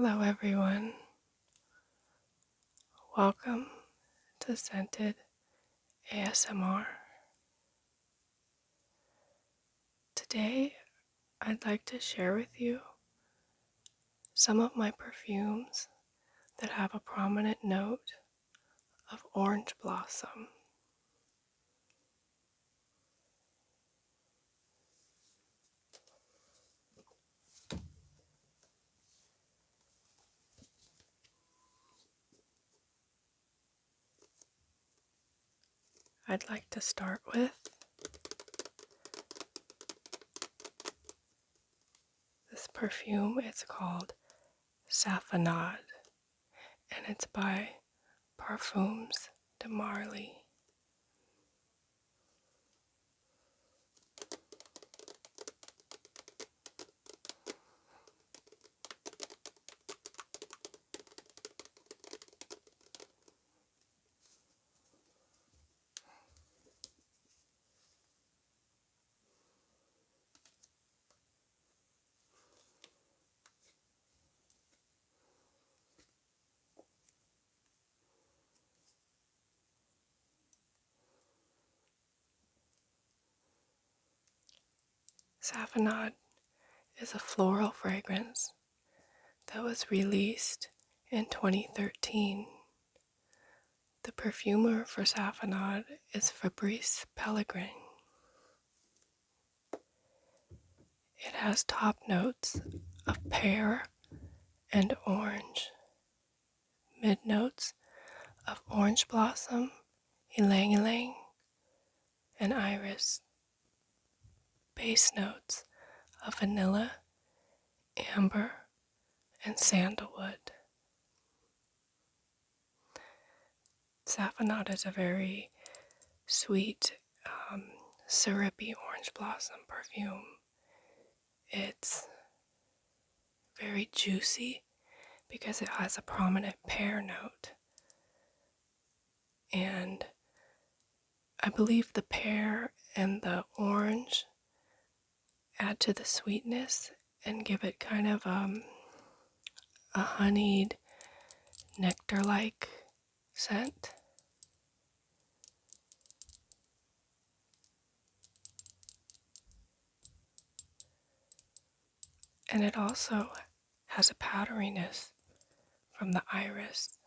Hello everyone, welcome to Scented ASMR. Today I'd like to share with you some of my perfumes that have a prominent note of orange blossom. I'd like to start with this perfume. It's called Safanad and it's by Parfums de Marley. Safanad is a floral fragrance that was released in 2013. The perfumer for Safanad is Fabrice Pellegrin. It has top notes of pear and orange, mid notes of orange blossom, ylang ylang, and iris, base notes of vanilla, amber, and sandalwood. Safanad is a very sweet, syrupy orange blossom perfume. It's very juicy because it has a prominent pear note. And I believe the pear and the orange add to the sweetness and give it kind of a honeyed, nectar-like scent. And it also has a powderiness from the iris.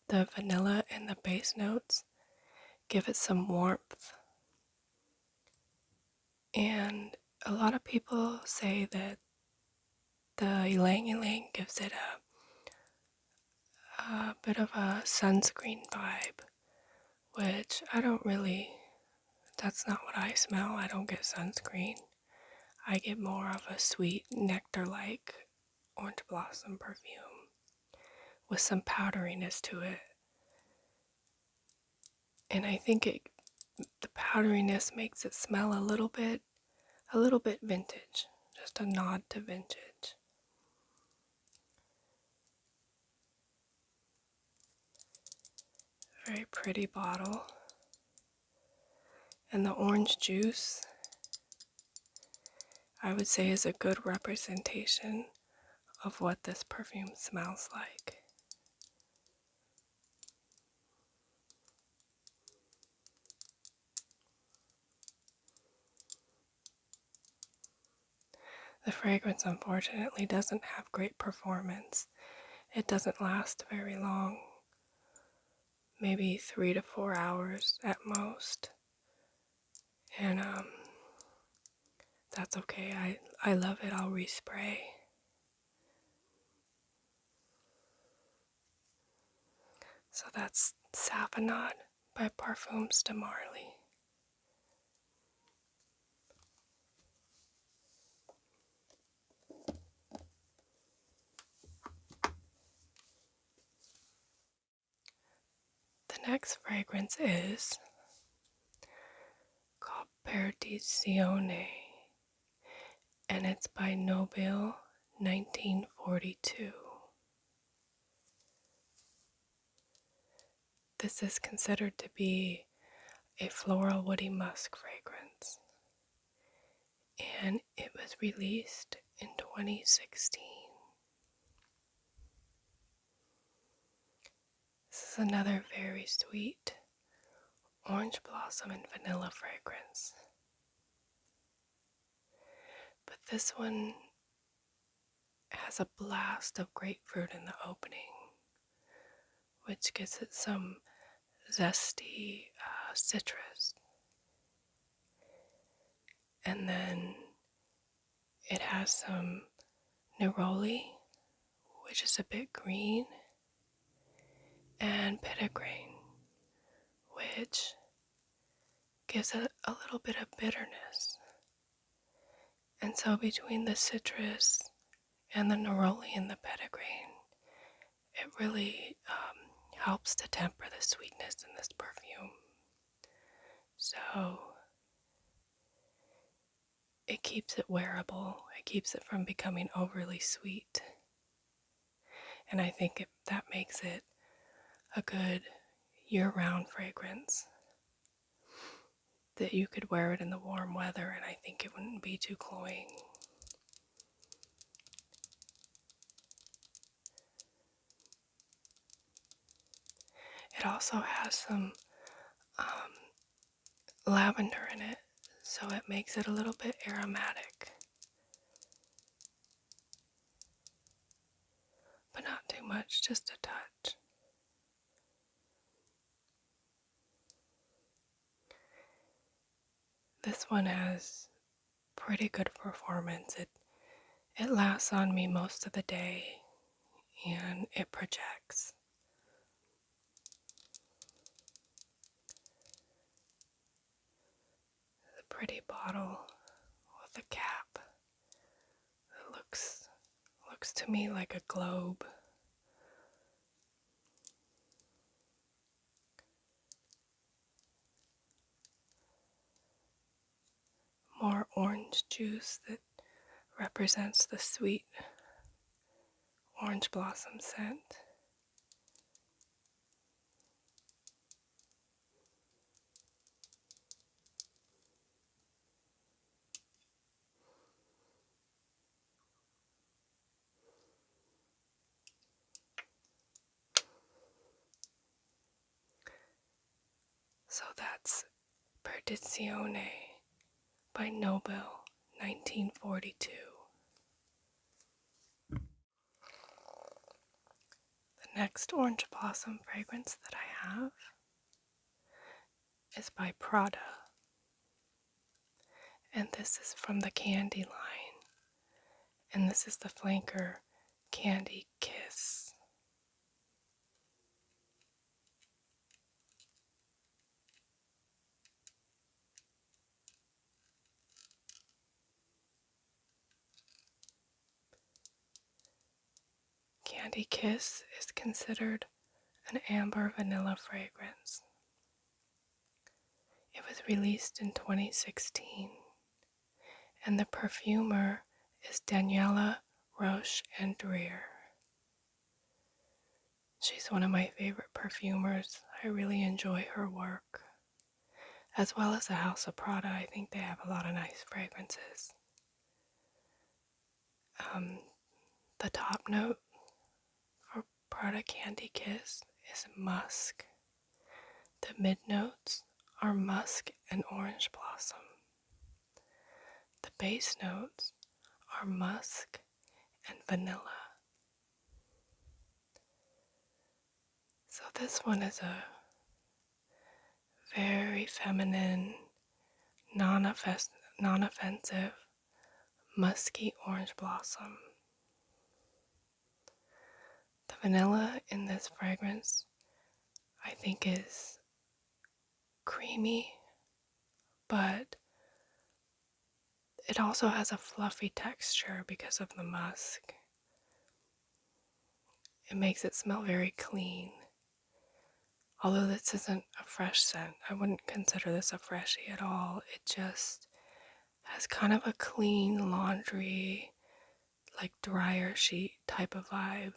The vanilla and the base notes give it some warmth. And a lot of people say that the ylang ylang gives it a bit of a sunscreen vibe, which that's not what I smell. I don't get sunscreen. I get more of a sweet nectar-like orange blossom perfume with some powderiness to it. And I think the powderiness makes it smell a little bit vintage, just a nod to vintage. Very pretty bottle. And the orange juice, I would say, is a good representation of what this perfume smells like. The fragrance, unfortunately, doesn't have great performance. It doesn't last very long, maybe 3 to 4 hours at most. And that's okay. I love it. I'll respray. So that's Safanad by Parfums de Marley. The next fragrance is called Perdizione, and it's by Nobile 1942. This is considered to be a floral woody musk fragrance, and it was released in 2016. This is another very sweet orange blossom and vanilla fragrance. But this one has a blast of grapefruit in the opening, which gives it some zesty citrus. And then it has some Neroli, which is a bit green, and petitgrain, which gives it a little bit of bitterness. And so between the citrus and the neroli and the petitgrain, it really helps to temper the sweetness in this perfume. So it keeps it wearable. It keeps it from becoming overly sweet. And I think that makes it a good year-round fragrance, that you could wear it in the warm weather and I think it wouldn't be too cloying. It also has some lavender in it, so it makes it a little bit aromatic, but not too much, just a touch. This one has pretty good performance. It lasts on me most of the day and it projects. It's a pretty bottle with a cap. It looks to me like a globe. More orange juice that represents the sweet orange blossom scent. So that's Perdizione by Nobile, 1942. The next orange blossom fragrance that I have is by Prada, and this is from the Candy line, and this is the flanker Candy Kiss. Candy Kiss is considered an amber vanilla fragrance. It was released in 2016, and the perfumer is Daniela Roche Andrier. She's one of my favorite perfumers. I really enjoy her work. As well as the House of Prada, I think they have a lot of nice fragrances. The top note for Prada Candy Kiss is musk. The mid notes are musk and orange blossom. The base notes are musk and vanilla. So this one is a very feminine, non-offensive, musky orange blossom. The vanilla in this fragrance, I think, is creamy, but it also has a fluffy texture because of the musk. It makes it smell very clean. Although this isn't a fresh scent, I wouldn't consider this a freshie at all. It just has kind of a clean laundry, like dryer sheet type of vibe.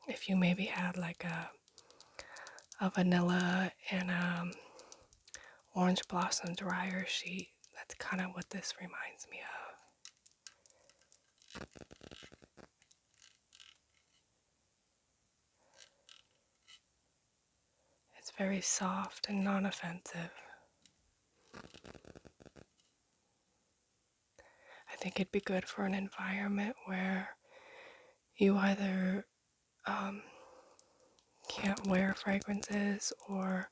If you maybe had like a vanilla and orange blossom dryer sheet. That's kind of what this reminds me of. It's very soft and non-offensive. I think it'd be good for an environment where you either can't wear fragrances or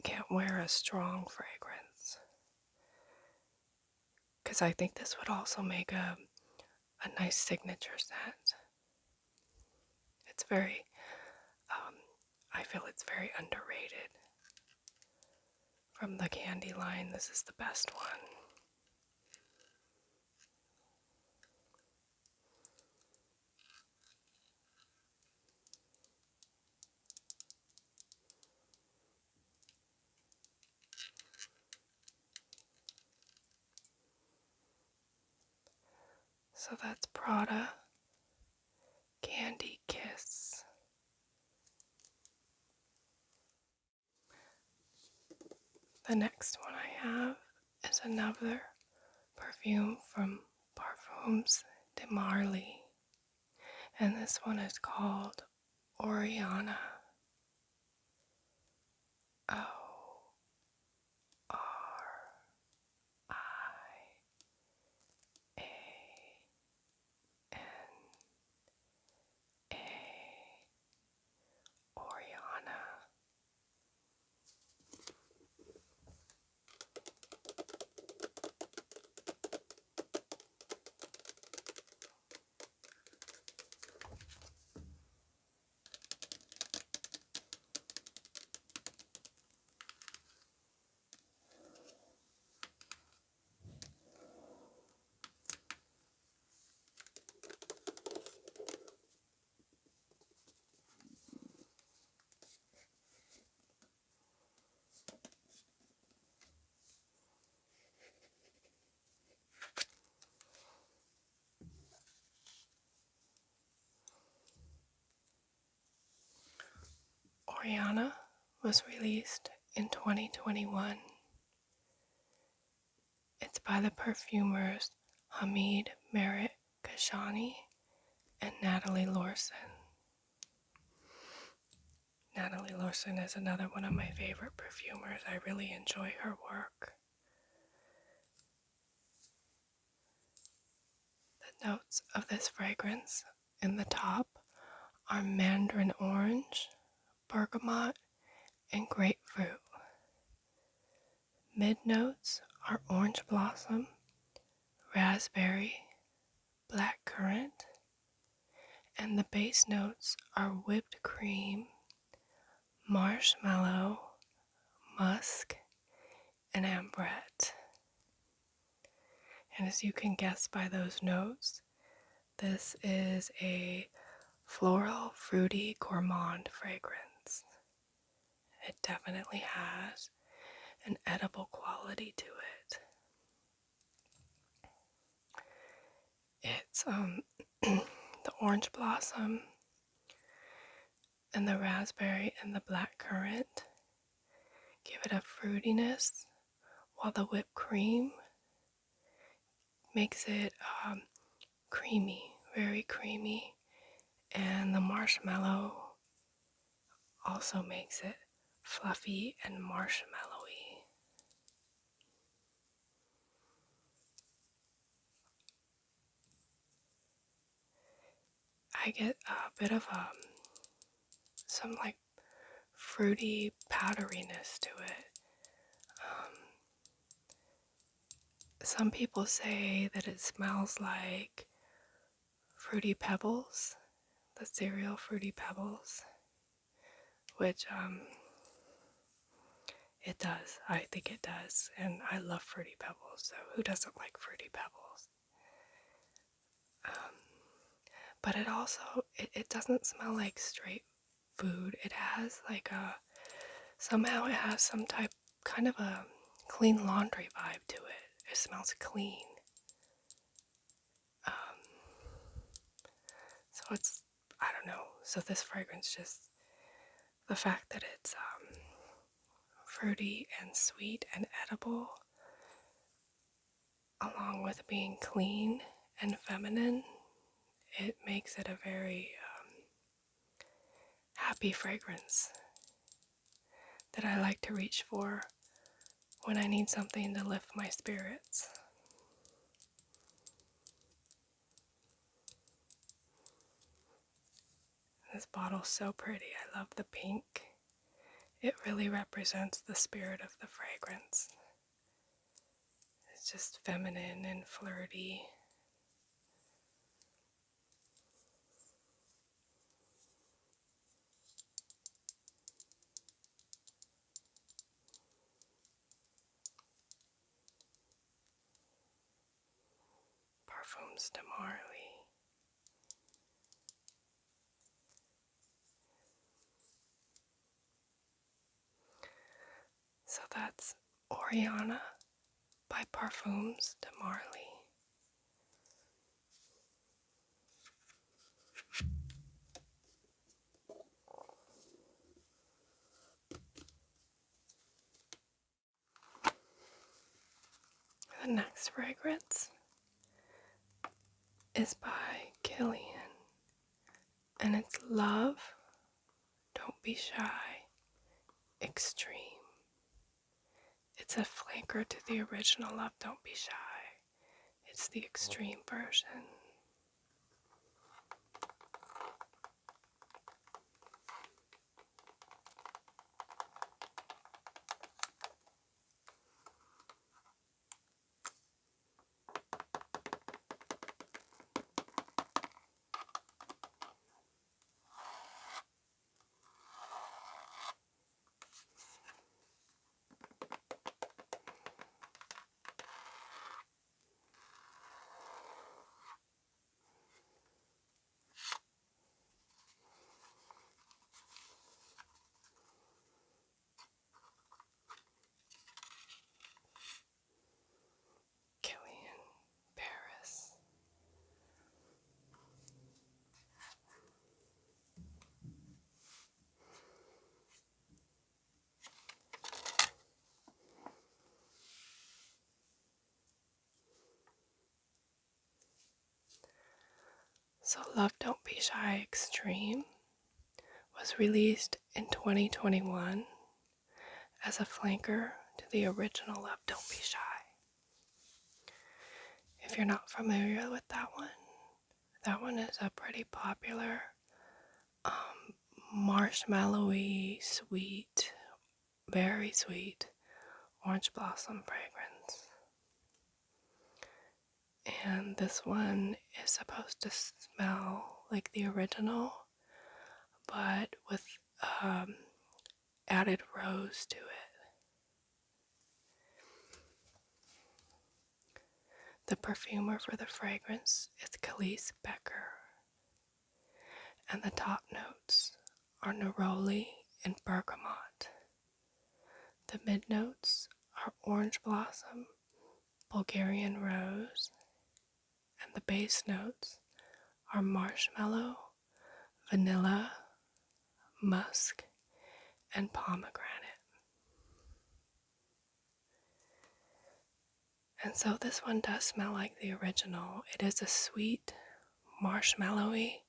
can't wear a strong fragrance. Because I think this would also make a nice signature scent. It's very, I feel it's very underrated. From the candy line, this is the best one. So that's Prada Candy Kiss. The next one I have is another perfume from Parfums de Marley. And this one is called Oriana. Oriana. Oriana was released in 2021. It's by the perfumers Hamid Merritt Kashani and Natalie Lorson. Natalie Lorson is another one of my favorite perfumers. I really enjoy her work. The notes of this fragrance in the top are mandarin orange, bergamot, and grapefruit. Mid notes are orange blossom, raspberry, black currant, and the base notes are whipped cream, marshmallow, musk, and ambrette. And as you can guess by those notes, this is a floral, fruity, gourmand fragrance. It definitely has an edible quality to it. It's the orange blossom and the raspberry and the black currant give it a fruitiness, while the whipped cream makes it creamy, very creamy, and the marshmallow also makes it fluffy and marshmallowy. I get a bit of some like fruity powderiness to it. Some people say that it smells like Fruity Pebbles, the cereal Fruity Pebbles, which it does. I think it does, and I love Fruity Pebbles, so who doesn't like Fruity Pebbles? But it also, it doesn't smell like straight food. It has like somehow it has some type, kind of a clean laundry vibe to it. It smells clean. So it's, I don't know. So this fragrance just, the fact that it's fruity and sweet and edible, along with being clean and feminine. It makes it a very happy fragrance that I like to reach for when I need something to lift my spirits. This bottle's so pretty. I love the pink. It really represents the spirit of the fragrance. It's just feminine and flirty. Parfums de Marley. So that's Oriana by Parfums de Marley. The next fragrance is by Kilian, and it's Love, Don't Be Shy, Extreme. It's a flanker to the original Love, Don't Be Shy. It's the extreme version. Kilian, Paris. So Love, Don't Be Shy, Extreme was released in 2021 as a flanker to the original Love, Don't Be Shy. If you're not familiar with that one is a pretty popular marshmallowy, sweet, very sweet orange blossom fragrance. And this one is supposed to smell like the original, but with added rose to it. The perfumer for the fragrance is Khalees Becker, and the top notes are Neroli and bergamot. The mid notes are orange blossom, Bulgarian rose, and the base notes are marshmallow, vanilla, musk, and pomegranate. And so this one does smell like the original. It is a sweet, marshmallowy,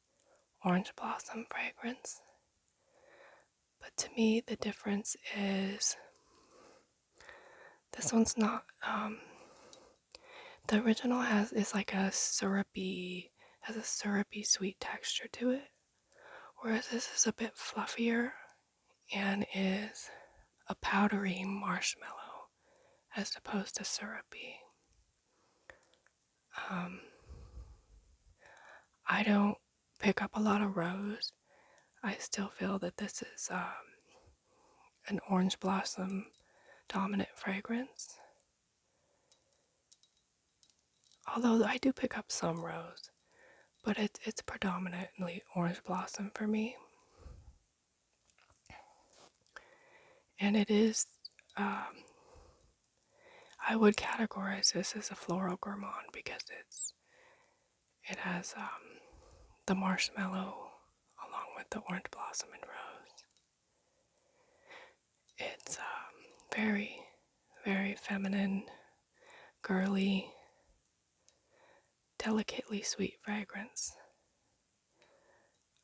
orange blossom fragrance. But to me, the difference is this one's not, the original is like has a syrupy sweet texture to it. Whereas this is a bit fluffier and is a powdery marshmallow as opposed to syrupy. I don't pick up a lot of rose. I still feel that this is an orange blossom dominant fragrance. Although I do pick up some rose, but it's predominantly orange blossom for me. And it is, I would categorize this as a floral gourmand because it has the marshmallow along with the orange blossom and rose. It's Very, very feminine, girly, delicately sweet fragrance.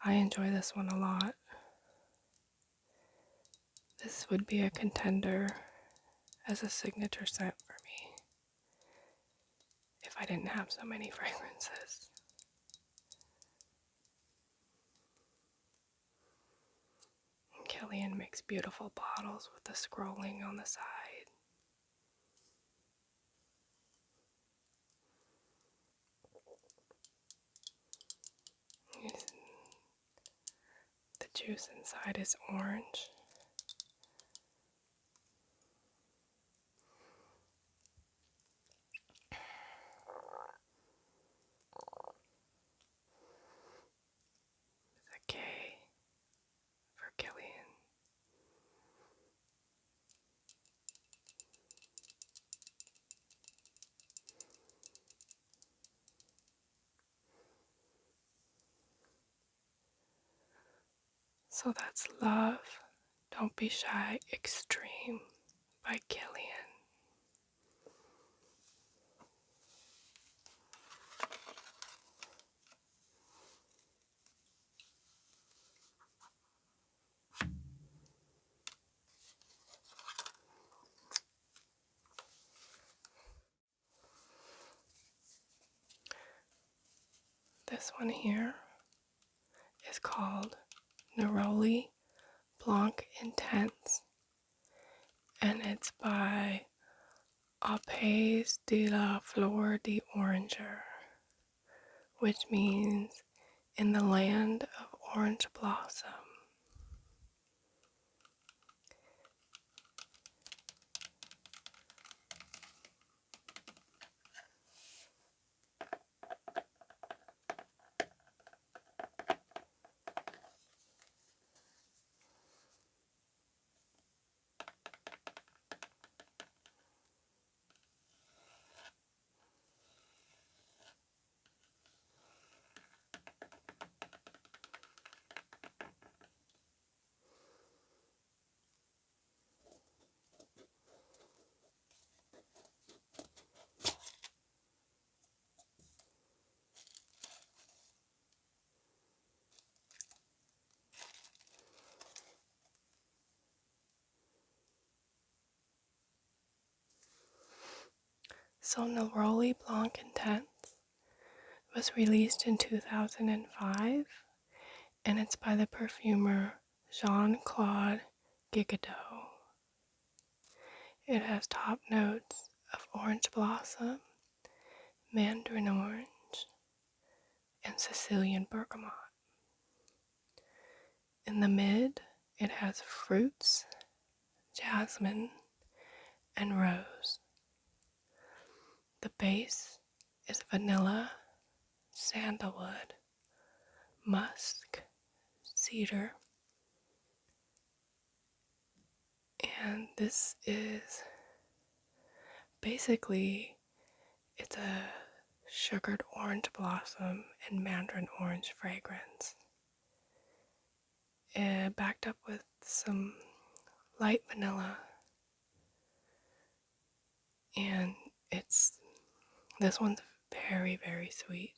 I enjoy this one a lot. This would be a contender as a signature scent for me if I didn't have so many fragrances. And Kilian makes beautiful bottles with the scrolling on the side. The juice inside is orange. With a K for Kilian. So that's Love, Don't Be Shy, Extreme by Kilian. This one here is called Neroli Blanc Intense, and it's by Apais de la Fleur d'Oranger, which means in the land of orange blossom. So Neroli Blanc Intense was released in 2005, and it's by the perfumer Jean-Claude Gigaudot. It has top notes of orange blossom, mandarin orange, and Sicilian bergamot. In the mid, it has fruits, jasmine, and rose. The base is vanilla, sandalwood, musk, cedar, and this is basically, it's a sugared orange blossom and mandarin orange fragrance, backed up with some light vanilla, and this one's very, very sweet.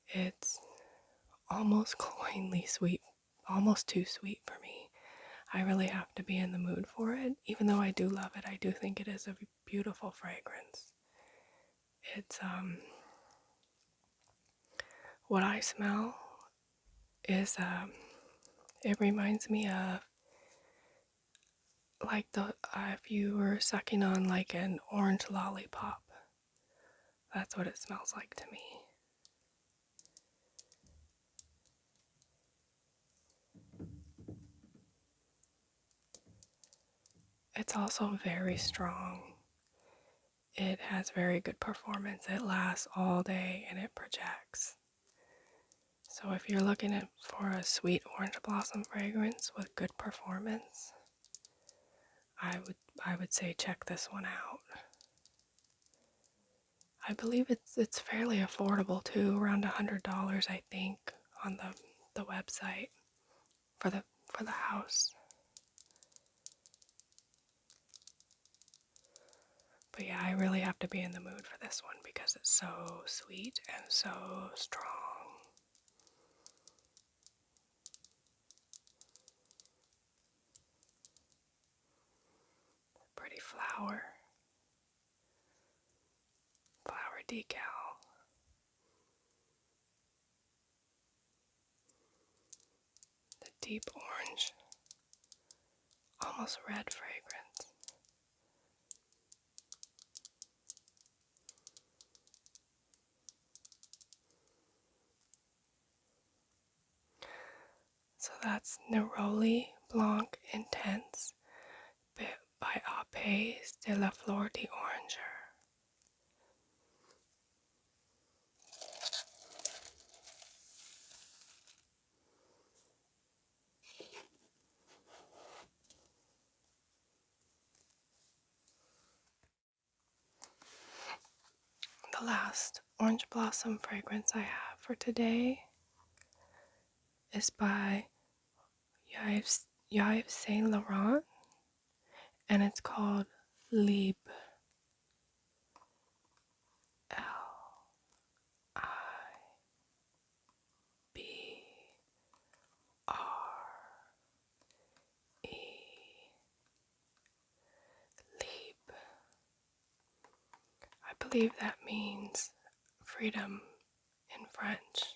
It's almost cloyingly sweet, almost too sweet for me. I really have to be in the mood for it. Even though I do love it, I do think it is a beautiful fragrance. It's what I smell is it reminds me of like if you were sucking on like an orange lollipop. That's what it smells like to me. It's also very strong. It has very good performance. It lasts all day and it projects. So if you're looking for a sweet orange blossom fragrance with good performance, I would say check this one out. I believe it's fairly affordable too, around $100 I think on the website for the house. But yeah, I really have to be in the mood for this one because it's so sweet and so strong. Pretty flower decal. The deep orange, almost red fragrance. So that's Neroli Blanc Intense by Apes de la Fleur d'Oranger. The last orange blossom fragrance I have for today is by Yves Saint Laurent, and it's called Libre. Libre. I believe that means freedom in French.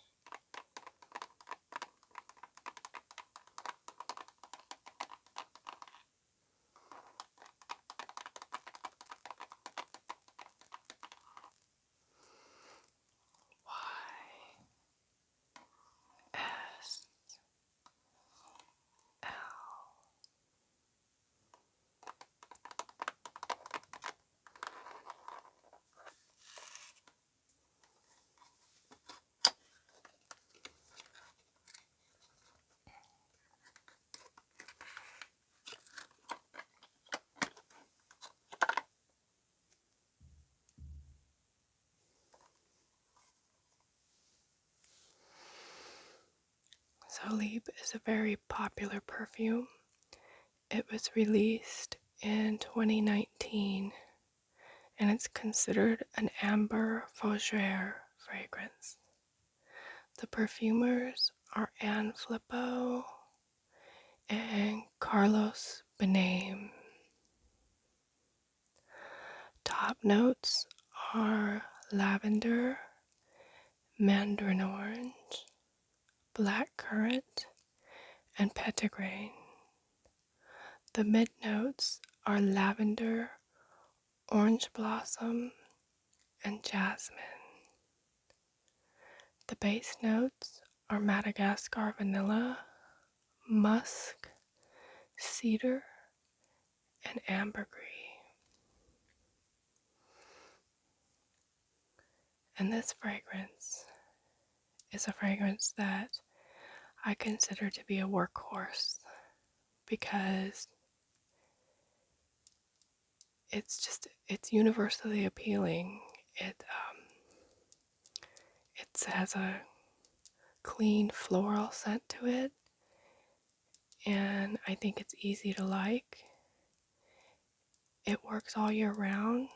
So Libre is a very popular perfume. It was released in 2019 and it's considered an amber fougere fragrance. The perfumers are Anne Flippo and Carlos Benaim. Top notes are lavender, mandarin orange, black currant, and petitgrain. The mid notes are lavender, orange blossom, and jasmine. The base notes are Madagascar vanilla, musk, cedar, and ambergris. And this fragrance is a fragrance that I consider to be a workhorse because it's universally appealing. It has a clean floral scent to it, and I think it's easy to like. It works all year round,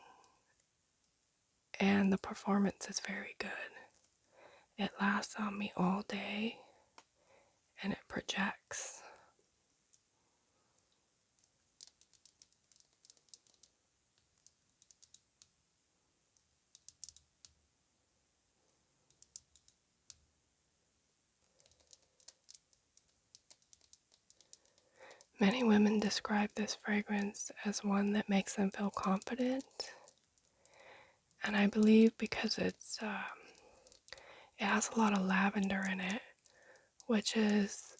and the performance is very good. It lasts on me all day, and it projects. Many women describe this fragrance as one that makes them feel confident, and I believe because it has a lot of lavender in it, which is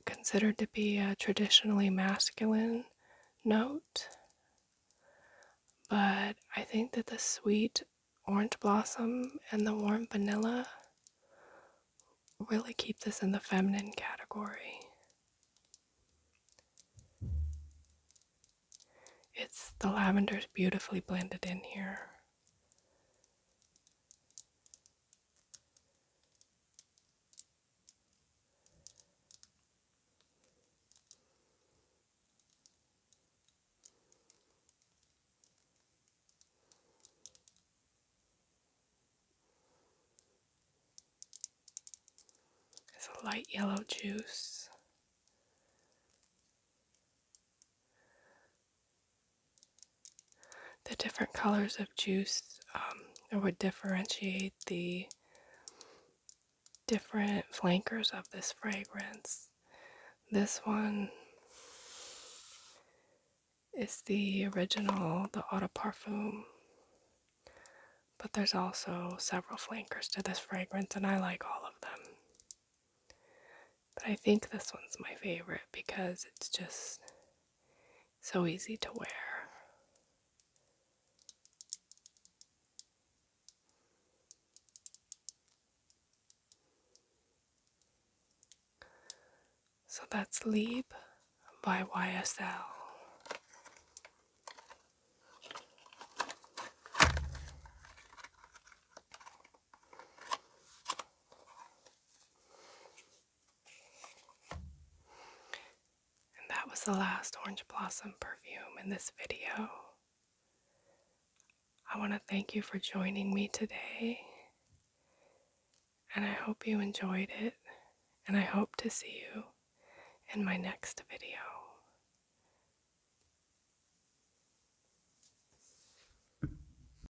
considered to be a traditionally masculine note. But I think that the sweet orange blossom and the warm vanilla really keep this in the feminine category. The lavender's beautifully blended in here. light yellow juice. The different colors of juice would differentiate the different flankers of this fragrance. This one is the original, the Eau de Parfum, but there's also several flankers to this fragrance, and I like all of them. But I think this one's my favorite because it's just so easy to wear. So that's Libre by YSL. And that was the last Orange Blossom perfume in this video. I want to thank you for joining me today, and I hope you enjoyed it, and I hope to see you in my next video.